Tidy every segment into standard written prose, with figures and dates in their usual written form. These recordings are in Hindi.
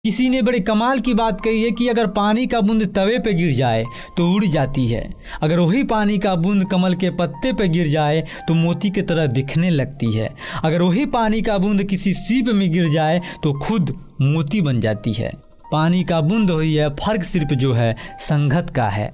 किसी ने बड़े कमाल की बात कही है कि अगर पानी का बूंद तवे पे गिर जाए तो उड़ जाती है, अगर वही पानी का बूंद कमल के पत्ते पे गिर जाए तो मोती की तरह दिखने लगती है, अगर वही पानी का बूंद किसी सीप में गिर जाए तो खुद मोती बन जाती है। पानी का बूंद हुई है, फर्क सिर्फ जो है संगत का है।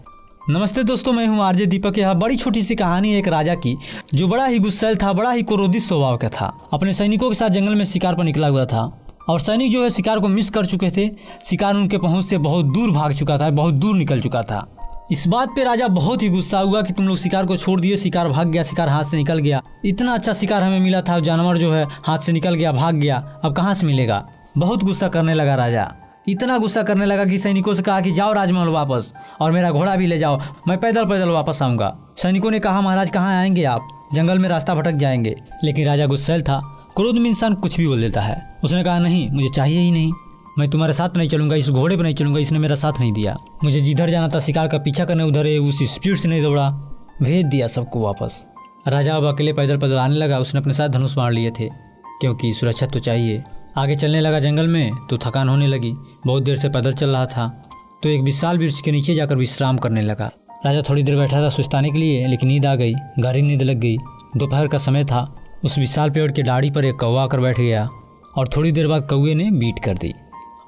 नमस्ते दोस्तों, मैं हूं आरजे दीपक। यह बड़ी छोटी सी कहानी है एक राजा की जो बड़ा ही गुस्सैल था, बड़ा ही क्रोधित स्वभाव का था। अपने सैनिकों के साथ जंगल में शिकार पर निकला हुआ था और सैनिक जो है शिकार को मिस कर चुके थे। शिकार उनके पहुंच से बहुत दूर भाग चुका था, बहुत दूर निकल चुका था। इस बात पे राजा बहुत ही गुस्सा हुआ कि तुम लोग शिकार को छोड़ दिए, शिकार भाग गया, शिकार हाथ से निकल गया। इतना अच्छा शिकार हमें मिला था, जानवर जो है हाथ से निकल गया, भाग गया, अब कहाँ से मिलेगा। बहुत गुस्सा करने लगा राजा। इतना गुस्सा करने लगा कि सैनिकों से कहा कि जाओ राजमहल वापस और मेरा घोड़ा भी ले जाओ, मैं पैदल पैदल वापस आऊँगा। सैनिकों ने कहा महाराज कहाँ आएंगे आप, जंगल में रास्ता भटक जाएंगे। लेकिन राजा गुस्सैल था, क्रोध में इंसान कुछ भी बोल देता है। उसने कहा नहीं, मुझे चाहिए ही नहीं, मैं तुम्हारे साथ नहीं चलूंगा, इस घोड़े पर नहीं चलूंगा, इसने मेरा साथ नहीं दिया। मुझे जिधर जाना था शिकार का पीछा करने, उधर उस स्पीड से नहीं दौड़ा, भेज दिया सबको वापस। राजा अब अकेले पैदल पैदल आने लगा। उसने अपने साथ धनुष मार लिए थे क्योंकि सुरक्षा तो चाहिए। आगे चलने लगा जंगल में तो थकान होने लगी, बहुत देर से पैदल चल रहा था तो एक विशाल वृक्ष के नीचे जाकर विश्राम करने लगा। राजा थोड़ी देर बैठा था सुस्ताने के लिए, लेकिन नींद आ गई, गहरी नींद लग गई। दोपहर का समय था। उस विशाल पेड़ के डाड़ी पर एक कौवा आकर बैठ गया और थोड़ी देर बाद कौवे ने बीट कर दी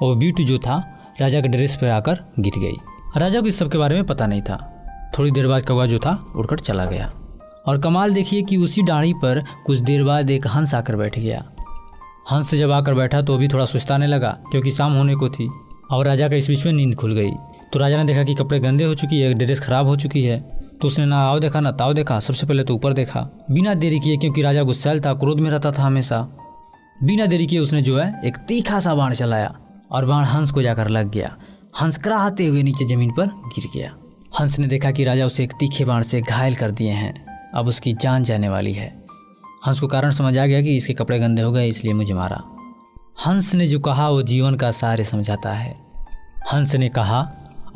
और बीट जो था राजा के ड्रेस पर आकर गिर गई। राजा को इस सब के बारे में पता नहीं था। थोड़ी देर बाद कौवा जो था उड़कर चला गया और कमाल देखिए कि उसी डाड़ी पर कुछ देर बाद एक हंस आकर बैठ गया। हंस जब आकर बैठा तो अभी थोड़ा सुस्ताने लगा क्योंकि शाम होने को थी और राजा का इस बीच में नींद खुल गई। तो राजा ने देखा कि कपड़े गंदे हो चुकी है, ड्रेस खराब हो चुकी है, तो उसने ना आओ देखा ना ताओ देखा, सबसे पहले तो ऊपर देखा। बिना देरी किए, क्योंकि राजा गुस्सैल था, क्रोध में रहता था हमेशा, बिना देरी किए उसने जो है एक तीखा सा बाण चलाया और बाण हंस को जाकर लग गया। हंस कराहते हुए नीचे जमीन पर गिर गया। हंस ने देखा कि राजा उसे एक तीखे बाण से घायल कर दिए हैं, अब उसकी जान जाने वाली है। हंस को कारण समझ आ गया कि इसके कपड़े गंदे हो गए इसलिए मुझे मारा। हंस ने जो कहा वो जीवन का सार समझाता है। हंस ने कहा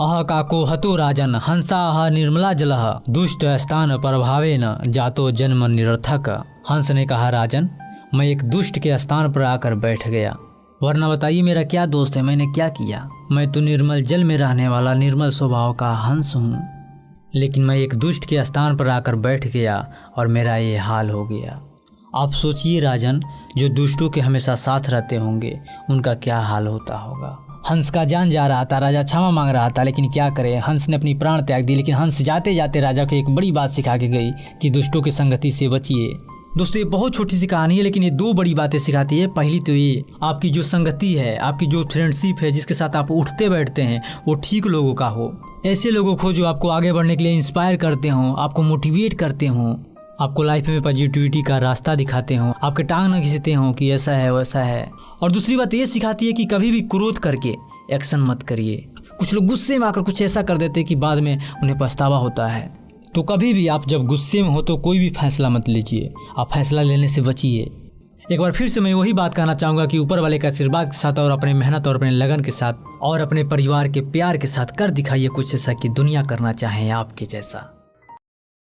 अह काको हतो राजन हंसा निर्मला जलह दुष्ट स्थान प्रभावे न जातो जन्म निरर्थक। हंस ने कहा राजन मैं एक दुष्ट के स्थान पर आकर बैठ गया, वरना बताइए मेरा क्या दोस्त है, मैंने क्या किया। मैं तो निर्मल जल में रहने वाला निर्मल स्वभाव का हंस हूँ, लेकिन मैं एक दुष्ट के स्थान पर आकर बैठ गया और मेरा ये हाल हो गया। आप सोचिए राजन, जो दुष्टों के हमेशा साथ रहते होंगे उनका क्या हाल होता होगा। हंस का जान जा रहा था, राजा क्षमा मांग रहा था, लेकिन क्या करे, हंस ने अपनी प्राण त्याग दी। लेकिन हंस जाते जाते राजा को एक बड़ी बात सिखा के गई कि दुष्टों की संगति से बचिए। दोस्तों ये बहुत छोटी सी कहानी है, लेकिन ये दो बड़ी बातें सिखाती है। पहली तो ये, आपकी जो संगति है, आपकी जो फ्रेंडशिप है, जिसके साथ आप उठते बैठते हैं, वो ठीक लोगों का हो। ऐसे लोगों को जो आपको आगे बढ़ने के लिए इंस्पायर करते हों, आपको मोटिवेट करते हों, आपको लाइफ में पॉजिटिविटी का रास्ता दिखाते हों, आपके टांग न खींचते हों कि ऐसा है वैसा है। और दूसरी बात ये सिखाती है कि कभी भी क्रोध करके एक्शन मत करिए। कुछ लोग गुस्से में आकर कुछ ऐसा कर देते हैं कि बाद में उन्हें पछतावा होता है। तो कभी भी आप जब गुस्से में हो तो कोई भी फैसला मत लीजिए, आप फैसला लेने से बचिए। एक बार फिर से मैं वही बात कहना चाहूँगा कि ऊपर वाले के आशीर्वाद के साथ और अपने मेहनत और अपने लगन के साथ और अपने परिवार के प्यार के साथ कर दिखाइए कुछ ऐसा कि दुनिया करना चाहे आपके जैसा।